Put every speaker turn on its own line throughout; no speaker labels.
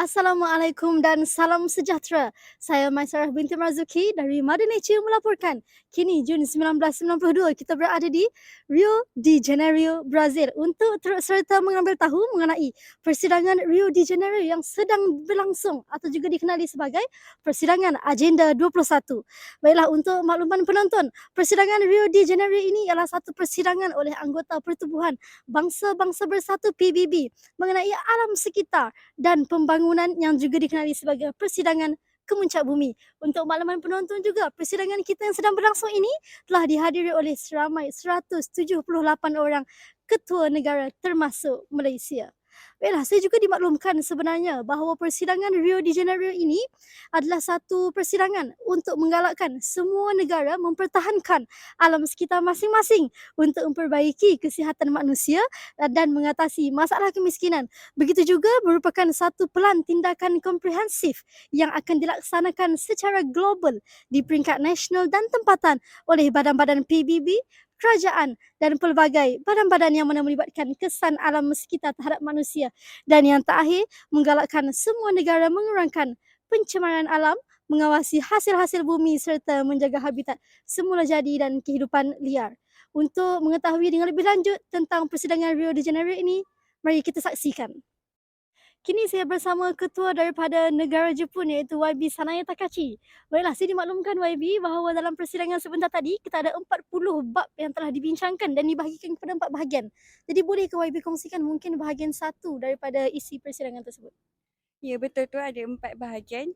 Assalamualaikum dan salam sejahtera. Saya Maisarah binti Marzuki dari Mother Nature melaporkan. Kini Jun 1992 kita berada di Rio de Janeiro, Brazil untuk turut serta mengambil tahu mengenai persidangan Rio de Janeiro yang sedang berlangsung atau juga dikenali sebagai persidangan Agenda 21. Baiklah, untuk makluman penonton, persidangan Rio de Janeiro ini ialah satu persidangan oleh anggota Pertubuhan Bangsa-Bangsa Bersatu PBB mengenai alam sekitar dan pembangunan yang juga dikenali sebagai persidangan Kemuncak Bumi. Untuk makluman penonton juga, persidangan kita yang sedang berlangsung ini telah dihadiri oleh seramai 178 orang ketua negara termasuk Malaysia. Baiklah, saya juga dimaklumkan sebenarnya bahawa persidangan Rio de Janeiro ini adalah satu persidangan untuk menggalakkan semua negara mempertahankan alam sekitar masing-masing untuk memperbaiki kesihatan manusia dan mengatasi masalah kemiskinan. Begitu juga merupakan satu pelan tindakan komprehensif yang akan dilaksanakan secara global di peringkat nasional dan tempatan oleh badan-badan PBB, kerajaan dan pelbagai badan-badan yang mana melibatkan kesan alam sekitar terhadap manusia. Dan yang terakhir, menggalakkan semua negara mengurangkan pencemaran alam, mengawasi hasil-hasil bumi serta menjaga habitat semula jadi dan kehidupan liar. Untuk mengetahui dengan lebih lanjut tentang persidangan Rio de Janeiro ini, mari kita saksikan. Kini saya bersama ketua daripada negara Jepun iaitu YB Sanaya Takachi. Baiklah, saya dimaklumkan YB bahawa dalam persidangan sebentar tadi kita ada 40 bab yang telah dibincangkan dan dibahagikan kepada 4 bahagian. Jadi boleh ke YB kongsikan mungkin bahagian satu daripada isi persidangan tersebut?
Ya, betul tu ada 4 bahagian.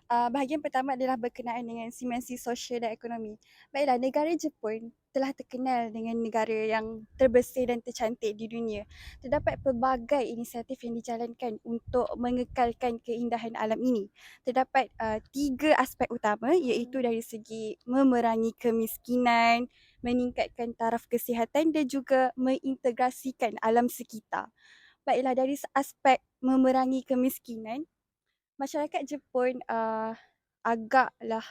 Bahagian pertama adalah berkenaan dengan dimensi sosial dan ekonomi. Baiklah, negara Jepun telah terkenal dengan negara yang terbersih dan tercantik di dunia. Terdapat pelbagai inisiatif yang dijalankan untuk mengekalkan keindahan alam ini. Terdapat 3 aspek utama iaitu dari segi memerangi kemiskinan, meningkatkan taraf kesihatan dan juga mengintegrasikan alam sekitar. Baiklah, dari aspek memerangi kemiskinan, masyarakat Jepun agaklah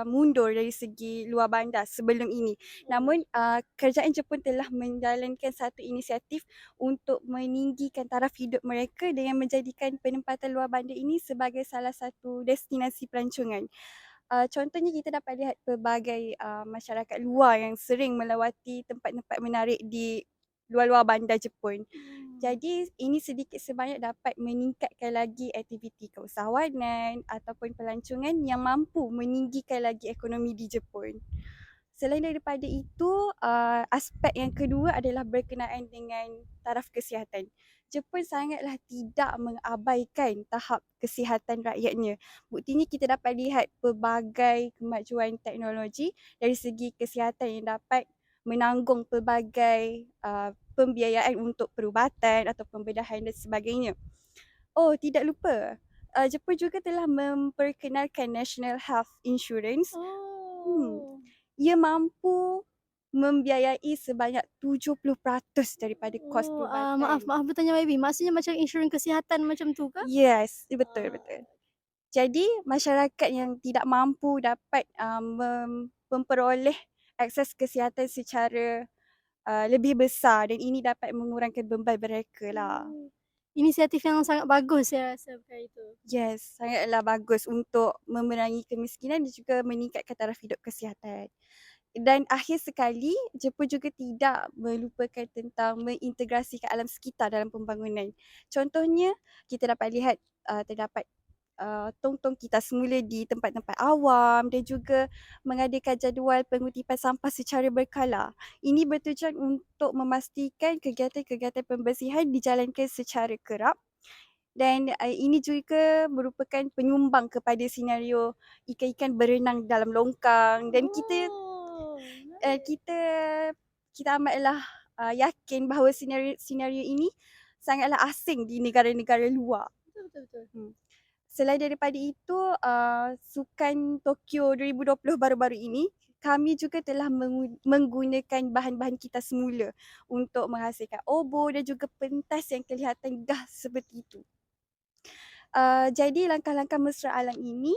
mundur dari segi luar bandar sebelum ini. Namun kerajaan Jepun telah menjalankan satu inisiatif untuk meninggikan taraf hidup mereka dengan menjadikan penempatan luar bandar ini sebagai salah satu destinasi pelancongan. Contohnya kita dapat lihat pelbagai masyarakat luar yang sering melawati tempat-tempat menarik di luar-luar bandar Jepun. Jadi ini sedikit sebanyak dapat meningkatkan lagi aktiviti keusahawanan ataupun pelancongan yang mampu meninggikan lagi ekonomi di Jepun. Selain daripada itu, aspek yang kedua adalah berkenaan dengan taraf kesihatan. Jepun sangatlah tidak mengabaikan tahap kesihatan rakyatnya. Buktinya kita dapat lihat pelbagai kemajuan teknologi dari segi kesihatan yang dapat menanggung pelbagai pembiayaan untuk perubatan atau pembedahan dan sebagainya. Oh, tidak lupa. Jepun juga telah memperkenalkan National Health Insurance.
Oh.
Ia mampu membiayai sebanyak 70% daripada kos
Maaf
perubatan.
maaf bertanya YB, maksudnya macam insurans kesihatan macam tu ke?
Yes, betul
Ah.
betul. Jadi masyarakat yang tidak mampu dapat memperoleh akses kesihatan secara lebih besar dan ini dapat mengurangkan beban mereka lah.
Inisiatif yang sangat bagus saya rasa perkara itu.
Yes, sangatlah bagus untuk memerangi kemiskinan dan juga meningkatkan taraf hidup kesihatan. Dan akhir sekali, Jepun juga tidak melupakan tentang mengintegrasikan alam sekitar dalam pembangunan. Contohnya, kita dapat lihat terdapat tong-tong kita semula di tempat-tempat awam dan juga mengadakan jadual pengutipan sampah secara berkala. Ini bertujuan untuk memastikan kegiatan-kegiatan pembersihan dijalankan secara kerap dan ini juga merupakan penyumbang kepada senario ikan-ikan berenang dalam longkang dan kita uh,
Menarik.
kita kita amatlah yakin bahawa senario ini sangatlah asing di negara-negara luar.
Betul betul betul.
Selain daripada itu, Sukan Tokyo 2020 baru-baru ini, kami juga telah menggunakan bahan-bahan kita semula untuk menghasilkan obor dan juga pentas yang kelihatan gah seperti itu. Jadi langkah-langkah mesra alam ini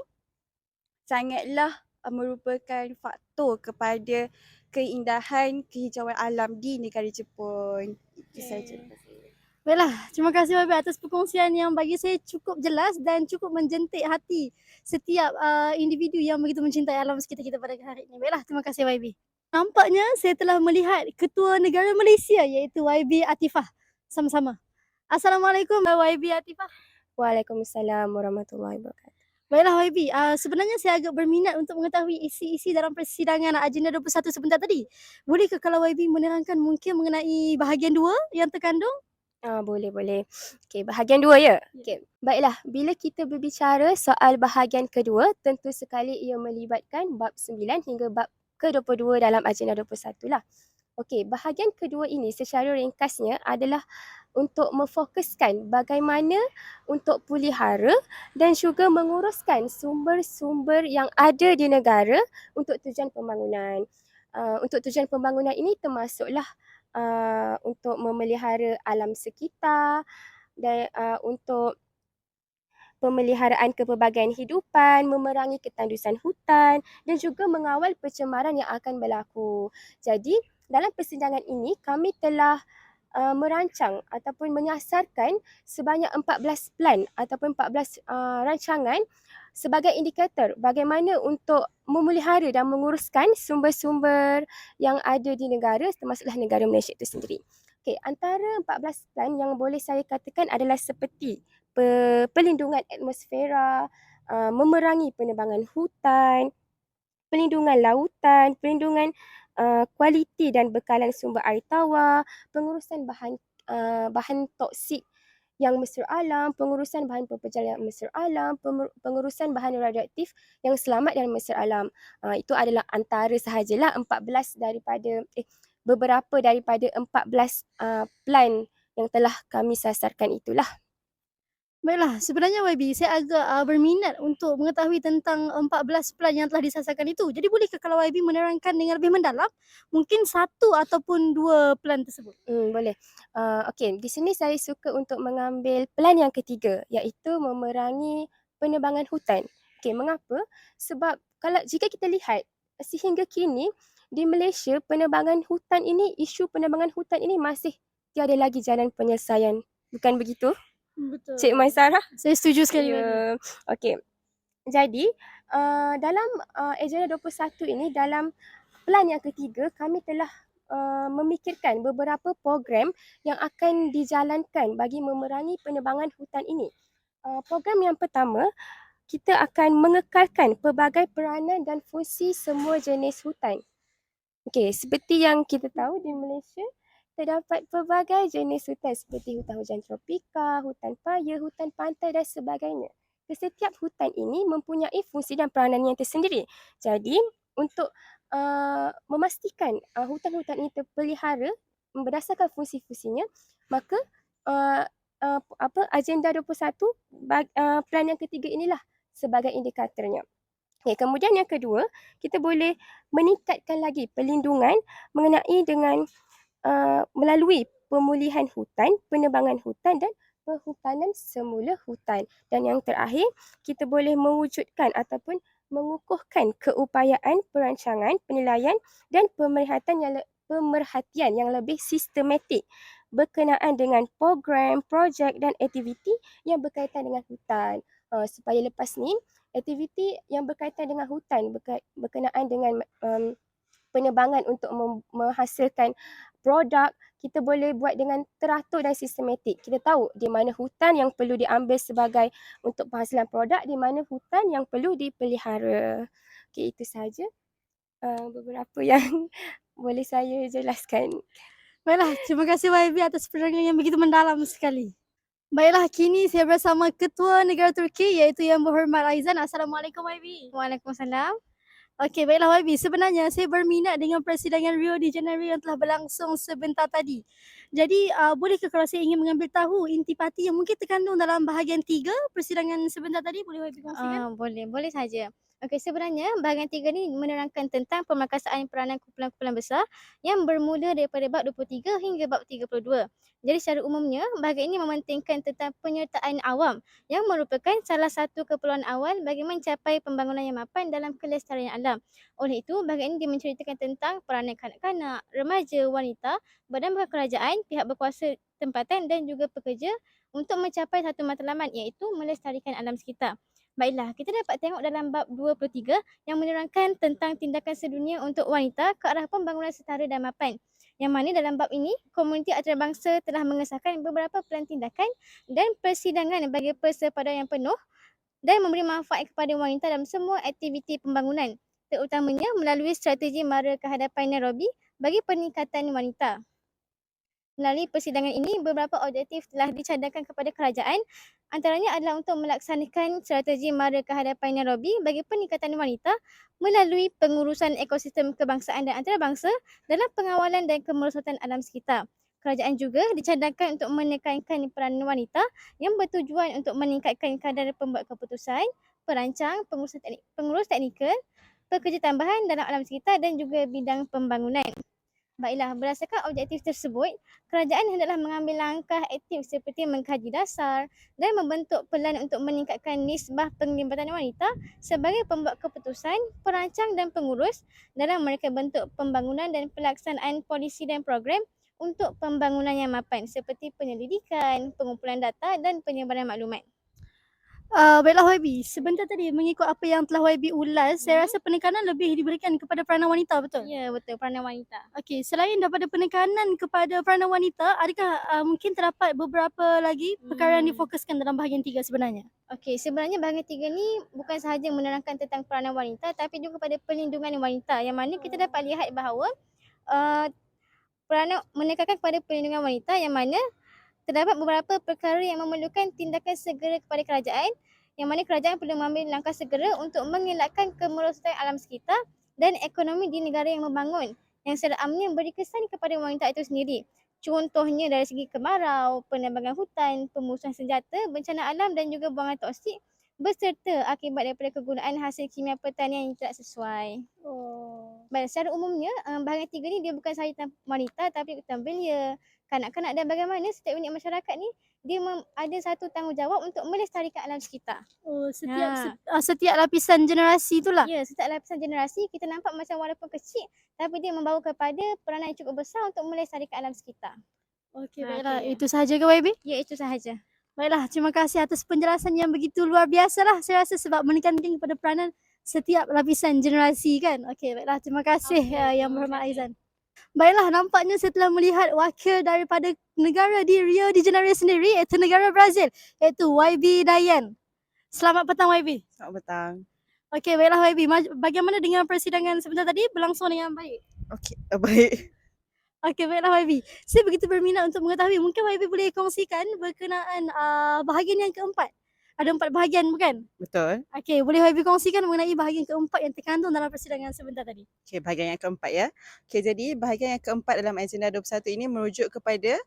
sangatlah merupakan faktor kepada keindahan kehijauan alam di negara Jepun. Itu saja.
Okay. Baiklah, terima kasih YB atas perkongsian yang bagi saya cukup jelas dan cukup menjentik hati setiap individu yang begitu mencintai alam sekitar kita pada hari ini. Baiklah, terima kasih YB. Nampaknya saya telah melihat Ketua Negara Malaysia iaitu YB Atifah. Sama-sama. Assalamualaikum YB Atifah.
Waalaikumsalam warahmatullahi wabarakatuh.
Baiklah YB, sebenarnya saya agak berminat untuk mengetahui isi-isi dalam persidangan agenda 21 sebentar tadi. Bolehkah kalau YB menerangkan mungkin mengenai bahagian 2 yang terkandung?
Boleh. Okey, bahagian 2 ya? Okey, baiklah. Bila kita berbicara soal bahagian kedua, tentu sekali ia melibatkan bab 9 hingga bab ke-22 dalam agenda 21 lah. Okey, bahagian kedua ini secara ringkasnya adalah untuk memfokuskan bagaimana untuk pelihara dan juga menguruskan sumber-sumber yang ada di negara untuk tujuan pembangunan. Untuk tujuan pembangunan ini termasuklah untuk memelihara alam sekitar dan untuk pemeliharaan kepelbagaian hidupan, memerangi ketandusan hutan dan juga mengawal pencemaran yang akan berlaku. Jadi, dalam persidangan ini kami telah merancang ataupun menyasarkan sebanyak 14 plan ataupun 14 rancangan sebagai indikator bagaimana untuk memelihara dan menguruskan sumber-sumber yang ada di negara, termasuklah negara Malaysia itu sendiri. Okey, antara 14 plan yang boleh saya katakan adalah seperti pelindungan atmosfera, memerangi penebangan hutan, pelindungan lautan, pelindungan kualiti dan bekalan sumber air tawar, pengurusan bahan toksik yang mesra alam, pengurusan bahan pepejal yang mesra alam, pengurusan bahan radioaktif yang selamat dan mesra alam. Itu adalah antara sahajalah beberapa daripada 14 plan yang telah kami sasarkan itulah.
Baiklah, sebenarnya YB saya agak berminat untuk mengetahui tentang 14 plan yang telah disasarkan itu. Jadi bolehkah kalau YB menerangkan dengan lebih mendalam mungkin 1 ataupun 2 plan tersebut?
Boleh. Okey, di sini saya suka untuk mengambil plan yang ketiga iaitu memerangi penebangan hutan. Okey, mengapa? Sebab jika kita lihat sehingga kini di Malaysia isu penebangan hutan ini masih tiada lagi jalan penyelesaian. Bukan begitu?
Betul.
Cik Maisarah?
Saya setuju sekali YB.
Ya. Okey. Jadi, dalam agenda 21 ini, dalam plan yang ketiga, kami telah memikirkan beberapa program yang akan dijalankan bagi memerangi penebangan hutan ini. Program yang pertama, kita akan mengekalkan pelbagai peranan dan fungsi semua jenis hutan. Okey, seperti yang kita tahu di Malaysia, terdapat pelbagai jenis hutan seperti hutan hujan tropika, hutan paya, hutan pantai dan sebagainya. Setiap hutan ini mempunyai fungsi dan peranan yang tersendiri. Jadi, untuk memastikan hutan-hutan ini terpelihara berdasarkan fungsi-fungsinya, maka agenda 21 plan yang ketiga inilah sebagai indikatornya. Okay, kemudian yang kedua, kita boleh meningkatkan lagi perlindungan mengenai dengan melalui pemulihan hutan, penebangan hutan dan perhutanan semula hutan. Dan yang terakhir, kita boleh mewujudkan ataupun mengukuhkan keupayaan perancangan, penilaian dan pemerhatian yang lebih sistematik berkenaan dengan program, projek dan aktiviti yang berkaitan dengan hutan. Supaya lepas ni, aktiviti yang berkaitan dengan hutan berkenaan dengan penebangan untuk menghasilkan produk, kita boleh buat dengan teratur dan sistematik. Kita tahu di mana hutan yang perlu diambil sebagai untuk penghasilan produk, di mana hutan yang perlu dipelihara. Okey, itu sahaja beberapa yang boleh saya jelaskan.
Baiklah, terima kasih YB atas penerangan yang begitu mendalam sekali. Baiklah, kini saya bersama Ketua Negara Turki iaitu Yang Berhormat Aizan. Assalamualaikum YB.
Waalaikumsalam.
Okey, baiklah YB. Sebenarnya saya berminat dengan persidangan Rio de Janeiro yang telah berlangsung sebentar tadi. Jadi, bolehkah kalau saya ingin mengambil tahu intipati yang mungkin terkandung dalam bahagian 3 persidangan sebentar tadi, boleh YB kongsikan?
Boleh saja.
Okey, sebenarnya bahagian 3 ni menerangkan tentang pemerkasaan peranan kumpulan-kumpulan besar yang bermula daripada bab 23 hingga bab 32. Jadi secara umumnya, bahagian ini mementingkan tentang penyertaan awam yang merupakan salah satu keperluan awal bagi mencapai pembangunan yang mapan dalam kelestarian alam. Oleh itu, bahagian ini dia menceritakan tentang peranan kanak-kanak, remaja, wanita, badan kerajaan, pihak berkuasa tempatan dan juga pekerja untuk mencapai satu matlamat iaitu melestarikan alam sekitar. Baiklah, kita dapat tengok dalam bab 23 yang menerangkan tentang tindakan sedunia untuk wanita ke arah pembangunan setara dan mapan. Yang mana dalam bab ini, komuniti antarabangsa telah mengesahkan beberapa pelan tindakan dan persidangan bagi persepadan yang penuh dan memberi manfaat kepada wanita dalam semua aktiviti pembangunan, terutamanya melalui strategi mara kehadapan Nairobi bagi peningkatan wanita. Melalui persidangan ini, beberapa objektif telah dicadangkan kepada kerajaan. Antaranya adalah untuk melaksanakan strategi mara kehadapan Nairobi bagi peningkatan wanita melalui pengurusan ekosistem kebangsaan dan antarabangsa dalam pengawalan dan kemerosotan alam sekitar. Kerajaan juga dicadangkan untuk menekankan peranan wanita yang bertujuan untuk meningkatkan kadar pembuat keputusan, perancang, pengurus teknikal, pekerja tambahan dalam alam sekitar dan juga bidang pembangunan. Baiklah, berdasarkan objektif tersebut, kerajaan hendaklah mengambil langkah aktif seperti mengkaji dasar dan membentuk pelan untuk meningkatkan nisbah penglibatan wanita sebagai pembuat keputusan, perancang dan pengurus dalam mereka bentuk pembangunan dan pelaksanaan polisi dan program untuk pembangunan yang mapan seperti penyelidikan, pengumpulan data dan penyebaran maklumat. Baiklah YB, sebentar tadi mengikut apa yang telah YB ulas, saya rasa penekanan lebih diberikan kepada peranan wanita, betul? Ya, betul, peranan wanita. Okey, selain daripada penekanan kepada peranan wanita, adakah mungkin terdapat beberapa lagi perkara yang difokuskan dalam bahagian 3 sebenarnya? Okey, sebenarnya bahagian 3 ni bukan sahaja menerangkan tentang peranan wanita tapi juga pada perlindungan wanita, yang mana kita dapat lihat bahawa peranan menekankan kepada perlindungan wanita yang mana terdapat beberapa perkara yang memerlukan tindakan segera kepada kerajaan, yang mana kerajaan perlu mengambil langkah segera untuk mengelakkan kemerosotan alam sekitar dan ekonomi di negara yang membangun, yang secara amnya beri kesan kepada wanita itu sendiri. Contohnya dari segi kemarau, penebangan hutan, pemusnahan senjata, bencana alam dan juga buangan toksik beserta akibat daripada kegunaan hasil kimia pertanian yang tidak sesuai. Baik, secara umumnya bahagian 3 ni dia bukan sahaja tentang wanita tapi tentang belia, kanak-kanak dan bagaimana setiap unit masyarakat ni dia ada satu tanggungjawab untuk melestarikan alam sekitar. Oh, setiap lapisan generasi itulah. Ya, setiap lapisan generasi kita nampak macam walaupun kecil tapi dia membawa kepada peranan yang cukup besar untuk melestarikan alam sekitar. Okey, baiklah.
okey.
Itu sahaja ke YB? Ya, itu sahaja. Baiklah, terima kasih atas penjelasan yang begitu luar biasa lah. Saya rasa sebab menekankan kepada peranan setiap lapisan generasi kan. Okey, baiklah. Terima kasih yang berhormat Aizan. Baiklah, nampaknya setelah melihat wakil daripada negara di Rio de Janeiro sendiri iaitu negara Brazil iaitu YB Dayan. Selamat petang YB.
Selamat petang.
Okey, baiklah YB. Bagaimana dengan persidangan sebentar tadi berlangsung dengan baik?
Okey, baik.
Okey, baiklah YB. Saya begitu berminat untuk mengetahui, mungkin YB boleh kongsikan berkenaan bahagian yang keempat. Ada 4 bahagian bukan?
Betul.
Okey, boleh YB kongsikan mengenai bahagian keempat yang terkandung dalam persidangan sebentar tadi?
Okey, bahagian yang keempat ya. Okey, jadi bahagian yang keempat dalam agenda 21 ini merujuk kepada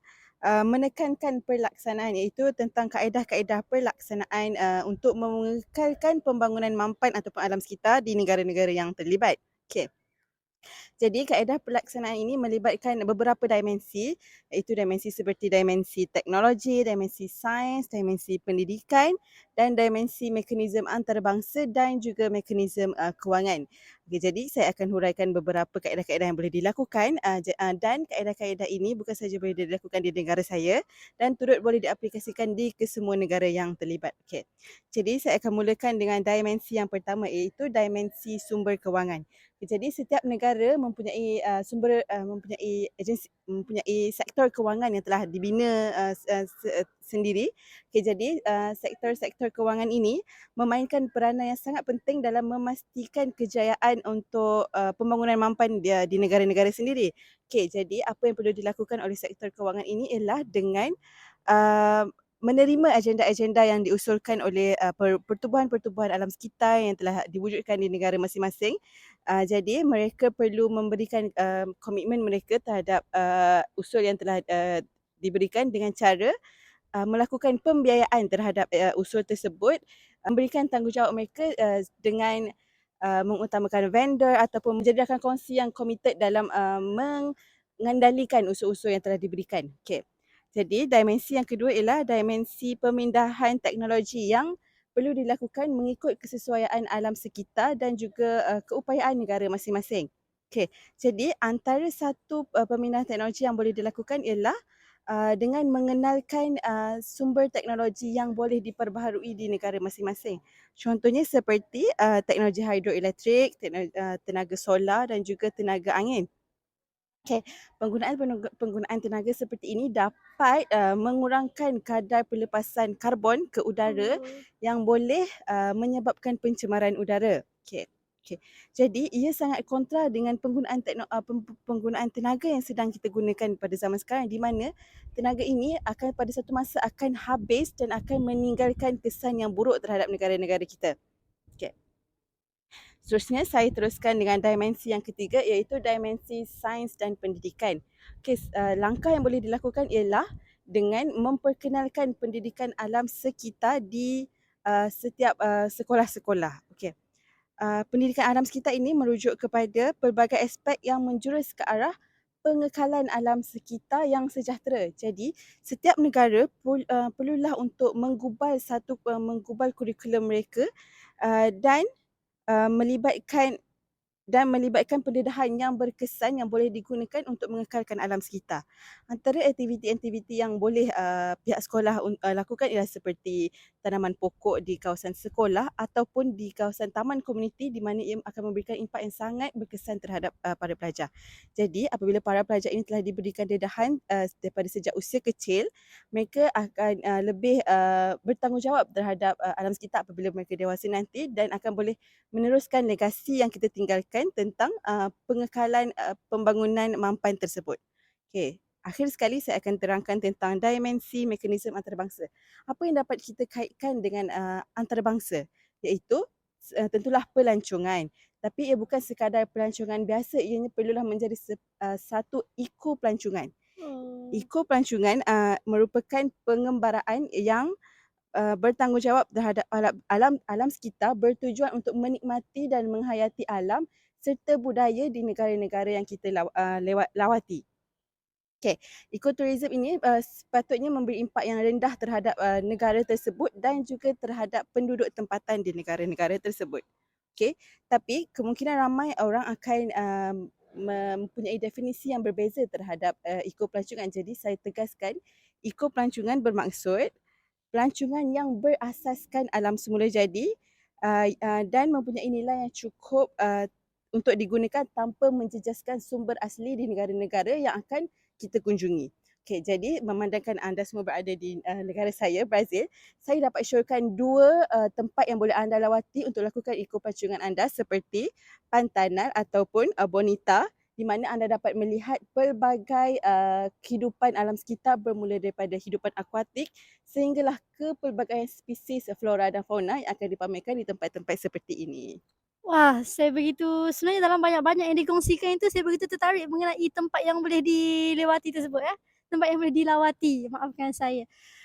menekankan pelaksanaan, iaitu tentang kaedah-kaedah pelaksanaan untuk mengekalkan pembangunan mampan ataupun alam sekitar di negara-negara yang terlibat. Okey. Jadi kaedah pelaksanaan ini melibatkan beberapa dimensi, iaitu dimensi seperti dimensi teknologi, dimensi sains, dimensi pendidikan dan dimensi mekanisme antarabangsa dan juga mekanisme kewangan. Okay, jadi saya akan huraikan beberapa kaedah-kaedah yang boleh dilakukan dan kaedah-kaedah ini bukan sahaja boleh dilakukan di negara saya dan turut boleh diaplikasikan di kesemua negara yang terlibat. Okay. Jadi saya akan mulakan dengan dimensi yang pertama iaitu dimensi sumber kewangan. Jadi setiap negara mempunyai mempunyai sektor kewangan yang telah dibina sendiri. Okay, jadi sektor-sektor kewangan ini memainkan peranan yang sangat penting dalam memastikan kejayaan untuk pembangunan mampan di negara-negara sendiri. Okay, jadi apa yang perlu dilakukan oleh sektor kewangan ini ialah dengan menerima agenda-agenda yang diusulkan oleh pertubuhan-pertubuhan alam sekitar yang telah diwujudkan di negara masing-masing. Jadi mereka perlu memberikan komitmen mereka terhadap usul yang telah diberikan dengan cara melakukan pembiayaan terhadap usul tersebut, memberikan tanggungjawab mereka dengan mengutamakan vendor ataupun menjadikan kongsi yang committed dalam mengendalikan usul-usul yang telah diberikan. Okay. Jadi dimensi yang kedua ialah dimensi pemindahan teknologi yang perlu dilakukan mengikut kesesuaian alam sekitar dan juga keupayaan negara masing-masing. Okay. Jadi antara satu pemindahan teknologi yang boleh dilakukan ialah dengan mengenalkan sumber teknologi yang boleh diperbaharui di negara masing-masing. Contohnya seperti teknologi hidroelektrik, tenaga solar dan juga tenaga angin. Okay. Penggunaan tenaga seperti ini dapat mengurangkan kadar pelepasan karbon ke udara yang boleh menyebabkan pencemaran udara. Okay. Okay. Jadi ia sangat kontra dengan penggunaan tenaga yang sedang kita gunakan pada zaman sekarang, di mana tenaga ini akan pada satu masa akan habis dan akan meninggalkan kesan yang buruk terhadap negara-negara kita. Okay. Seterusnya saya teruskan dengan dimensi yang ketiga, iaitu dimensi sains dan pendidikan. Okay, langkah yang boleh dilakukan ialah dengan memperkenalkan pendidikan alam sekitar di setiap sekolah-sekolah. Okay. Pendidikan alam sekitar ini merujuk kepada pelbagai aspek yang menjurus ke arah pengekalan alam sekitar yang sejahtera. Jadi setiap negara perlulah untuk menggubal kurikulum mereka dan melibatkan pendedahan yang berkesan yang boleh digunakan untuk mengekalkan alam sekitar. Antara aktiviti-aktiviti yang boleh pihak sekolah lakukan ialah seperti tanaman pokok di kawasan sekolah ataupun di kawasan taman komuniti, di mana ia akan memberikan impak yang sangat berkesan terhadap para pelajar. Jadi apabila para pelajar ini telah diberikan dedahan daripada sejak usia kecil, mereka akan lebih bertanggungjawab terhadap alam sekitar apabila mereka dewasa nanti, dan akan boleh meneruskan legasi yang kita tinggalkan tentang pengekalan pembangunan mampan tersebut. Okey, akhir sekali saya akan terangkan tentang dimensi mekanisme antarabangsa. Apa yang dapat kita kaitkan dengan antarabangsa? Iaitu tentulah pelancongan. Tapi ia bukan sekadar pelancongan biasa, ianya perlulah menjadi satu eko-pelancongan. Eko-pelancongan merupakan pengembaraan yang bertanggungjawab terhadap alam sekitar, bertujuan untuk menikmati dan menghayati alam serta budaya di negara-negara yang kita lawati. Okay. Ekoturism ini sepatutnya memberi impak yang rendah terhadap negara tersebut dan juga terhadap penduduk tempatan di negara-negara tersebut. Okay. Tapi kemungkinan ramai orang akan mempunyai definisi yang berbeza terhadap ekopelancongan. Jadi saya tegaskan, ekopelancongan bermaksud pelancongan yang berasaskan alam semula jadi dan mempunyai nilai yang cukup untuk digunakan tanpa menjejaskan sumber asli di negara-negara yang akan kita kunjungi. Okay, jadi memandangkan anda semua berada di negara saya, Brazil, saya dapat syorkan dua tempat yang boleh anda lawati untuk lakukan ekopelancongan anda, seperti Pantanal ataupun Bonita, di mana anda dapat melihat pelbagai kehidupan alam sekitar, bermula daripada hidupan akuatik sehinggalah ke pelbagai spesies flora dan fauna yang akan dipamerkan di tempat-tempat seperti ini.
Wah, saya begitu sebenarnya dalam banyak-banyak yang dikongsikan itu saya begitu tertarik mengenai tempat yang boleh dilewati tersebut ya. Tempat yang boleh dilawati, maafkan saya.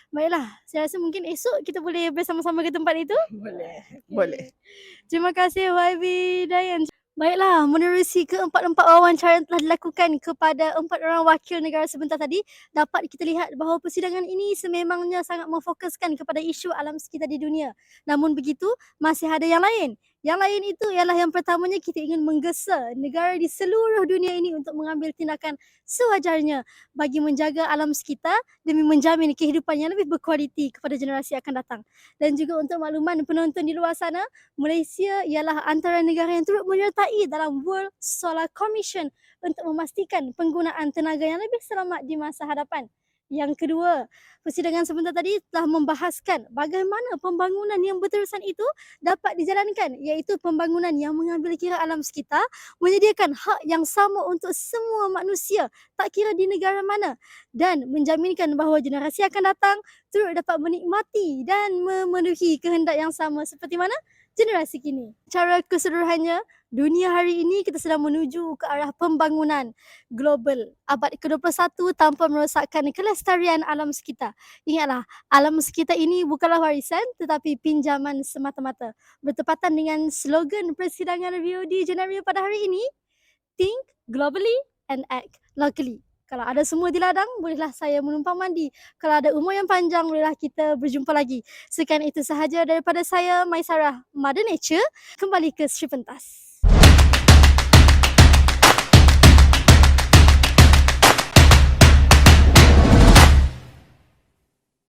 Baiklah, saya rasa mungkin esok kita boleh bersama-sama ke tempat itu.
Boleh.
Okey.
Boleh.
Terima kasih YB Dayan. Baiklah, menerusi keempat-empat wawancara yang telah dilakukan kepada 4 orang wakil negara sebentar tadi, dapat kita lihat bahawa persidangan ini sememangnya sangat memfokuskan kepada isu alam sekitar di dunia. Namun begitu, masih ada yang lain. Yang lain itu ialah yang pertamanya kita ingin menggesa negara di seluruh dunia ini untuk mengambil tindakan sewajarnya bagi menjaga alam sekitar demi menjamin kehidupan yang lebih berkualiti kepada generasi akan datang. Dan juga untuk makluman penonton di luar sana, Malaysia ialah antara negara yang turut menyertai dalam World Solar Commission untuk memastikan penggunaan tenaga yang lebih selamat di masa hadapan. Yang kedua, persidangan sebentar tadi telah membahaskan bagaimana pembangunan yang berterusan itu dapat dijalankan, iaitu pembangunan yang mengambil kira alam sekitar, menyediakan hak yang sama untuk semua manusia, tak kira di negara mana, dan menjaminkan bahawa generasi akan datang turut dapat menikmati dan memenuhi kehendak yang sama seperti mana? generasi kini. Cara keseluruhannya, dunia hari ini kita sedang menuju ke arah pembangunan global abad ke-21 tanpa merosakkan kelestarian alam sekitar. Ingatlah, alam sekitar ini bukanlah warisan tetapi pinjaman semata-mata. Bertepatan dengan slogan persidangan Rio de Janeiro pada hari ini, think globally and act locally. Kalau ada semua di ladang, bolehlah saya menumpang mandi. Kalau ada umur yang panjang, bolehlah kita berjumpa lagi. Sekian itu sahaja daripada saya, Maisarah Mother Nature. Kembali ke Sri Pentas.